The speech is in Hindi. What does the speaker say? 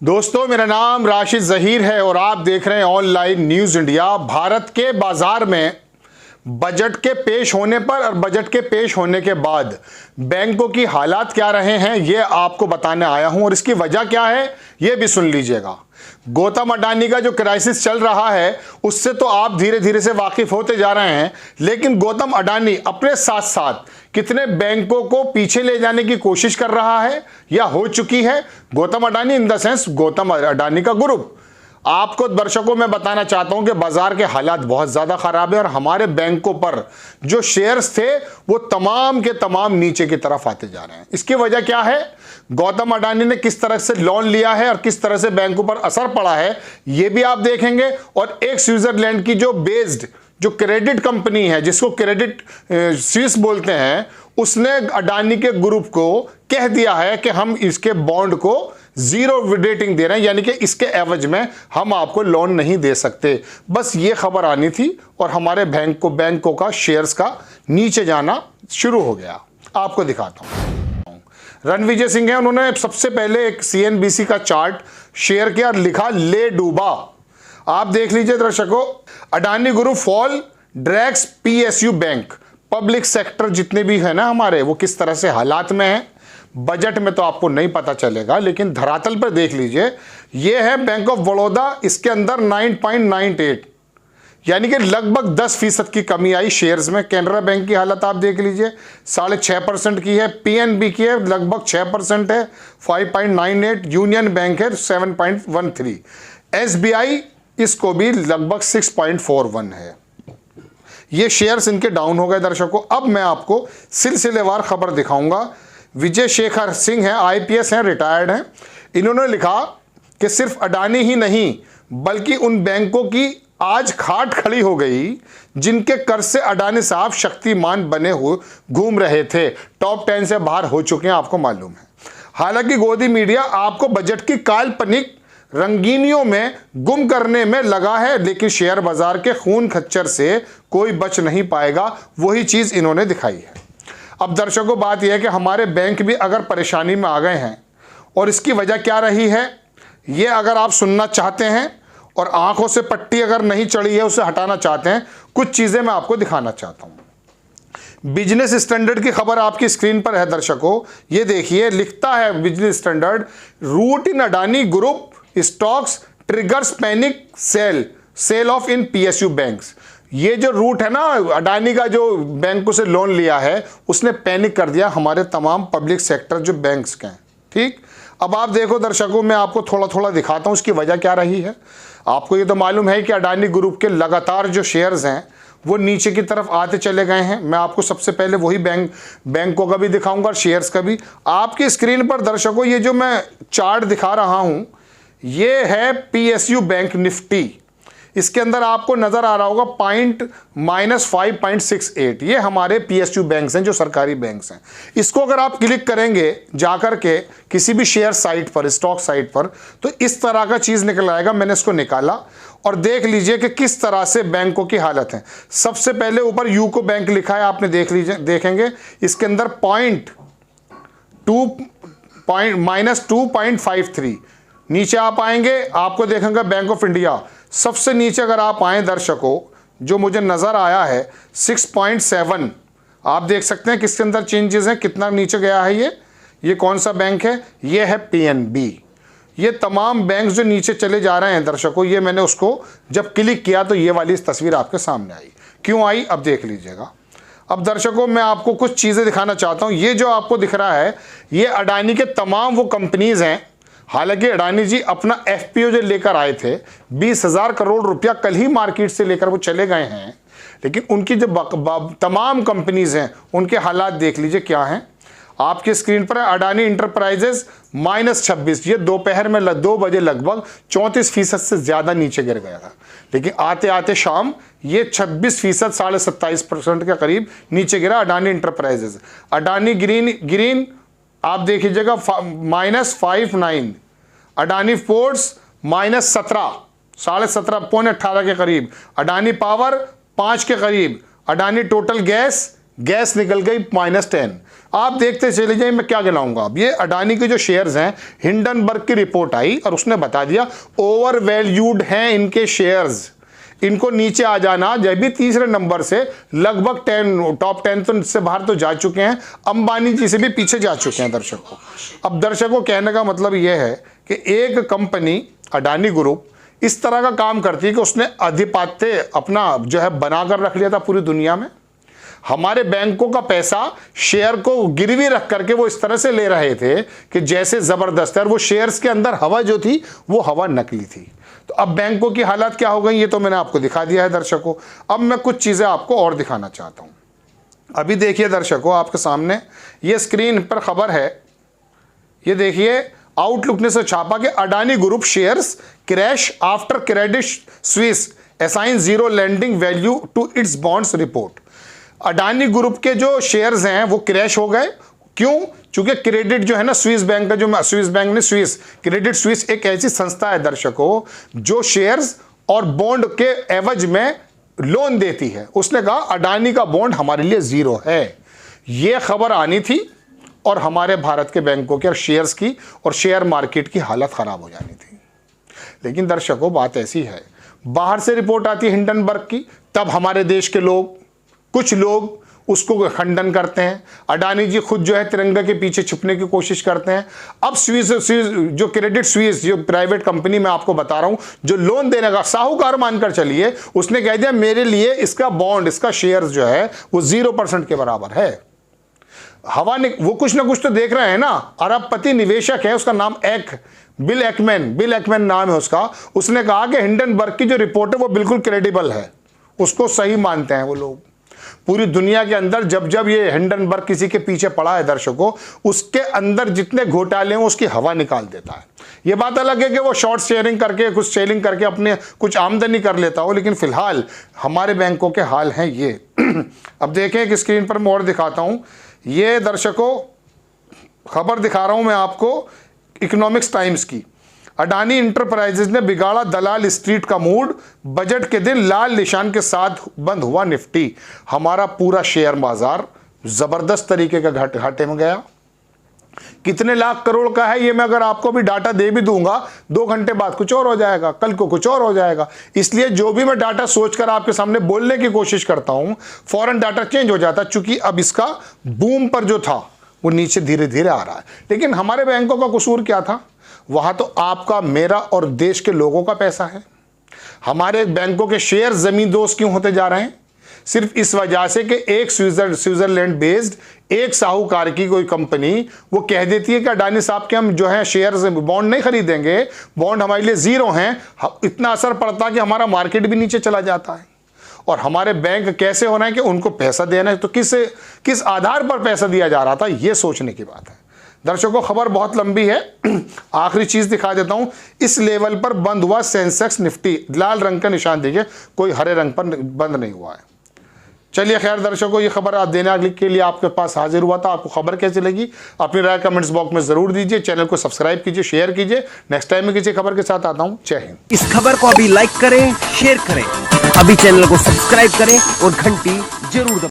दोस्तों, मेरा नाम राशिद ज़हीर है और आप देख रहे हैं ऑनलाइन न्यूज़ इंडिया। भारत के बाजार में बजट के पेश होने पर और बजट के पेश होने के बाद बैंकों की हालात क्या रहे हैं, ये आपको बताने आया हूं। और इसकी वजह क्या है ये भी सुन लीजिएगा। गौतम अडानी का जो क्राइसिस चल रहा है उससे तो आप धीरे धीरे से वाकिफ होते जा रहे हैं, लेकिन गौतम अडानी अपने साथ साथ कितने बैंकों को पीछे ले जाने की कोशिश कर रहा है या हो चुकी है। Gautam Adani in the sense Gautam Adani का ग्रुप। आपको दर्शकों में बताना चाहता हूं कि बाजार के हालात बहुत ज्यादा खराब है और हमारे बैंकों पर जो शेयर्स थे वो तमाम के तमाम नीचे की तरफ आते जा रहे हैं। इसकी वजह क्या है, गौतम अडानी ने किस तरह से लोन लिया है और किस तरह से बैंकों पर असर पड़ा है, ये भी आप देखेंगे। और एक स्विट्जरलैंड की जो बेस्ड जो क्रेडिट कंपनी है, जिसको क्रेडिट स्विस बोलते हैं, उसने अडानी के ग्रुप को कह दिया है कि हम इसके बॉन्ड को जीरो रेटिंग दे रहे हैं, यानी कि इसके एवज में हम आपको लोन नहीं दे सकते। बस ये खबर आनी थी और हमारे बैंकों का शेयर्स का नीचे जाना शुरू हो गया। आपको दिखाता हूं। रणविजय सिंह है, उन्होंने सबसे पहले एक CNBC का चार्ट शेयर किया और लिखा ले डूबा। आप देख लीजिए दर्शकों, Adani group fall drags PSU bank. Public sector जितने भी है ना हमारे, वो किस तरह से हालात में है। बजट में तो आपको नहीं पता चलेगा, लेकिन धरातल पर देख लीजिए। ये है बैंक ऑफ बड़ौदा, इसके अंदर 9.98 यानी कि लगभग 10% की कमी आई शेयर्स में। कैनरा बैंक की हालत आप देख लीजिए, 6.5% की है। PNB की है लगभग 6% है, 5.98। यूनियन बैंक है 7.13। SBI इसको भी लगभग 6.41 है। ये शेयर्स इनके डाउन हो गए दर्शकों। अब मैं आपको सिलसिलेवार खबर दिखाऊंगा। विजय शेखर सिंह हैं, IPS हैं, रिटायर्ड हैं। इन्होंने लिखा कि सिर्फ अडानी ही नहीं बल्कि उन बैंकों की आज खाट खड़ी हो गई जिनके कर्ज से अडानी साहब शक्तिमान बने हुए घूम रहे थे। टॉप 10 से बाहर हो चुके हैं, आपको मालूम है। हालांकि गोदी मीडिया आपको बजट की काल्पनिक रंगीनियों में गुम करने में लगा है, लेकिन शेयर बाजार के खून खच्चर से कोई बच नहीं पाएगा। वही चीज इन्होंने दिखाई है। अब दर्शकों, बात यह है कि हमारे बैंक भी अगर परेशानी में आ गए हैं और इसकी वजह क्या रही है, ये अगर आप सुनना चाहते हैं और आंखों से पट्टी अगर नहीं चढ़ी है उसे हटाना चाहते हैं, कुछ चीजें मैं आपको दिखाना चाहता हूं। बिजनेस स्टैंडर्ड की खबर आपकी स्क्रीन पर है दर्शकों। ये देखिए, लिखता है business standard, rout in Adani group stocks triggers panic sell off in PSU banks. ये जो रूट है ना, अडानी का जो बैंकों से लोन लिया है, उसने पैनिक कर दिया हमारे तमाम पब्लिक सेक्टर जो बैंक्स के हैं। ठीक, अब आप देखो दर्शकों, मैं आपको थोड़ा थोड़ा दिखाता हूं इसकी वजह क्या रही है। आपको ये तो मालूम है कि अडानी ग्रुप के लगातार जो शेयर्स हैं वो नीचे की तरफ आते चले गए हैं। मैं आपको सबसे पहले वही बैंकों का भी दिखाऊंगा और शेयर्स का भी। आपकी स्क्रीन पर दर्शकों ये जो मैं चार्ट दिखा रहा हूं, ये है PSU बैंक निफ्टी। इसके अंदर आपको नजर आ रहा होगा -5.68। ये हमारे PSU बैंक्स हैं जो सरकारी बैंक्स हैं। इसको अगर आप क्लिक करेंगे जाकर के किसी भी शेयर साइट पर, स्टॉक साइट पर, तो इस तरह का चीज निकल आएगा। मैंने इसको निकाला और देख लीजिए कि किस तरह से बैंकों की हालत है। सबसे पहले ऊपर यूको बैंक लिखा है, आपने देख लीजिए, देखेंगे इसके अंदर -2.53। नीचे आप आएंगे, आपको देखेंगे बैंक ऑफ इंडिया। सबसे नीचे अगर आप आए दर्शकों, जो मुझे नजर आया है 6.7। आप देख सकते हैं किसके अंदर चेंजेस हैं, कितना नीचे गया है। ये कौन सा बैंक है, ये है PNB। ये तमाम बैंक जो नीचे चले जा रहे हैं दर्शकों, ये मैंने उसको जब क्लिक किया तो ये वाली तस्वीर आपके सामने आई। क्यों आई, अब देख लीजिएगा। अब दर्शकों, मैं आपको कुछ चीजें दिखाना चाहता हूं। ये जो आपको दिख रहा है, ये अडानी के तमाम वो कंपनीज हैं। हालांकि अडानी जी अपना FPO जो लेकर आए थे 20,000 करोड़ रुपया, कल ही मार्केट से लेकर वो चले गए हैं, लेकिन उनकी जो तमाम कंपनीज हैं उनके हालात देख लीजिए क्या हैं। आपकी स्क्रीन पर अडानी इंटरप्राइजेज -26। ये दोपहर में 2 बजे लगभग 34% से ज्यादा नीचे गिर गया था, लेकिन आते आते शाम ये 26%, 27.5% के करीब नीचे गिरा अडानी इंटरप्राइजेज। अडानी ग्रीन आप देख लीजिएगा -59। अडानी पोर्ट्स -17, 17.5, 18 के करीब। अडानी पावर 5 के करीब। अडानी टोटल गैस गैस निकल गई -10। आप देखते चले जाइए, मैं क्या गिनाऊंगा अब। ये अडानी के जो शेयर्स हैं, हिंडनबर्ग की रिपोर्ट आई और उसने बता दिया ओवर वैल्यूड हैं इनके शेयर्स, इनको नीचे आ जाना। जब भी तीसरे नंबर से लगभग टॉप 10 तो इससे बाहर तो जा चुके हैं, अंबानी जी से भी पीछे जा चुके हैं दर्शकों। अब दर्शकों कहने का मतलब यह है कि एक कंपनी अडानी ग्रुप इस तरह का काम करती है कि उसने आधिपत्य अपना जो है बनाकर रख लिया था पूरी दुनिया में। हमारे बैंकों का पैसा शेयर को गिरवी रख करके वो इस तरह से ले रहे थे कि जैसे जबरदस्त है, और वो शेयर्स के अंदर हवा जो थी वो हवा नकली थी। तो अब बैंकों की हालत क्या हो गई ये तो मैंने आपको दिखा दिया है दर्शकों। अब मैं कुछ चीज़ें आपको और दिखाना चाहता हूँ। अभी देखिए दर्शकों, आपके सामने ये स्क्रीन पर खबर है, ये देखिए आउटलुक ने से छापा कि Adani group shares crash after Credit Suisse assign zero lending value to its bonds report. Adani group के जो शेयर्स हैं वो क्रैश हो गए। क्यों? चूंकि क्रेडिट जो है ना, स्विस बैंक का जो स्विस बैंक ने स्विस क्रेडिट स्विस एक ऐसी संस्था है दर्शकों जो शेयर्स और बॉन्ड के एवज में लोन देती है। उसने कहा अडानी का बॉन्ड हमारे लिए जीरो है। यह खबर आनी थी और हमारे भारत के बैंकों के शेयर्स की और शेयर मार्केट की हालत खराब हो जानी थी। लेकिन दर्शकों बात ऐसी है, बाहर से रिपोर्ट आती है हिंडनबर्ग की, तब हमारे देश के लोग, कुछ लोग उसको खंडन करते हैं। अडानी जी खुद जो है तिरंगा के पीछे छुपने की कोशिश करते हैं। अब स्विस जो क्रेडिट स्विस जो प्राइवेट कंपनी मैं आपको बता रहा हूं, जो लोन देने का साहूकार मानकर चलिए, उसने कह दिया मेरे लिए इसका बॉन्ड, इसका शेयर जो है वो 0% के बराबर है। वो कुछ ना कुछ तो देख रहे हैं ना। अरबपति निवेशक है, उसका नाम बिल एकमैन नाम है उसका। उसने कहा कि हिंडनबर्ग की जो रिपोर्ट है वो बिल्कुल क्रेडिबल है, उसको सही मानते हैं वो लोग। पूरी दुनिया के अंदर जब जब ये हिंडनबर्ग किसी के पीछे पड़ा है दर्शकों, उसके अंदर जितने घोटाले हैं उसकी हवा निकाल देता है। ये बात अलग है कि वो शॉर्ट शेयरिंग करके, कुछ सेलिंग करके अपने कुछ आमदनी कर लेता हो, लेकिन फिलहाल हमारे बैंकों के हाल हैं ये। अब देखें कि स्क्रीन पर मैं और दिखाता हूं। ये दर्शकों खबर दिखा रहा हूं मैं आपको इकोनॉमिक्स टाइम्स की। अडानी इंटरप्राइजेज ने बिगाड़ा दलाल स्ट्रीट का मूड, बजट के दिन लाल निशान के साथ बंद हुआ निफ्टी। हमारा पूरा शेयर बाजार जबरदस्त तरीके का घाटे में गया। कितने लाख करोड़ का है ये मैं अगर आपको भी डाटा दे भी दूंगा, 2 घंटे बाद कुछ और हो जाएगा, कल को कुछ और हो जाएगा। इसलिए जो भी मैं डाटा सोचकर आपके सामने बोलने की कोशिश करता हूं, फौरन डाटा चेंज हो जाता, चूंकि अब इसका बूम पर जो था वो नीचे धीरे धीरे आ रहा है। लेकिन हमारे बैंकों का कसूर क्या था? वहां तो आपका, मेरा और देश के लोगों का पैसा है। हमारे बैंकों के शेयर जमींदोज क्यों होते जा रहे हैं? सिर्फ इस वजह से कि एक स्विट्जरलैंड बेस्ड एक साहूकार की कोई कंपनी वो कह देती है कि अडानी साहब के हम जो है शेयर्स बॉन्ड नहीं खरीदेंगे, बॉन्ड हमारे लिए जीरो हैं। इतना असर पड़ता है कि हमारा मार्केट भी नीचे चला जाता है। और हमारे बैंक कैसे होना है कि उनको पैसा देना है, तो किस आधार पर पैसा दिया जा रहा था, यह सोचने की बात है। दर्शकों खबर बहुत लंबी है, आखिरी चीज दिखा देता हूं। इस लेवल पर बंद हुआ सेंसेक्स निफ्टी, लाल रंग का निशान देखिए, कोई हरे रंग पर बंद नहीं हुआ है। चलिए खैर दर्शकों, ये खबर आप देने के लिए आपके पास हाजिर हुआ था। आपको खबर कैसी लगी अपनी राय कमेंट्स बॉक्स में जरूर दीजिए। चैनल को सब्सक्राइब कीजिए, शेयर कीजिए। नेक्स्ट टाइम में किसी खबर के साथ आता हूं। जय हिंद। इस खबर को अभी लाइक करें, शेयर करें, अभी चैनल को सब्सक्राइब करें और घंटी जरूर दबाएं।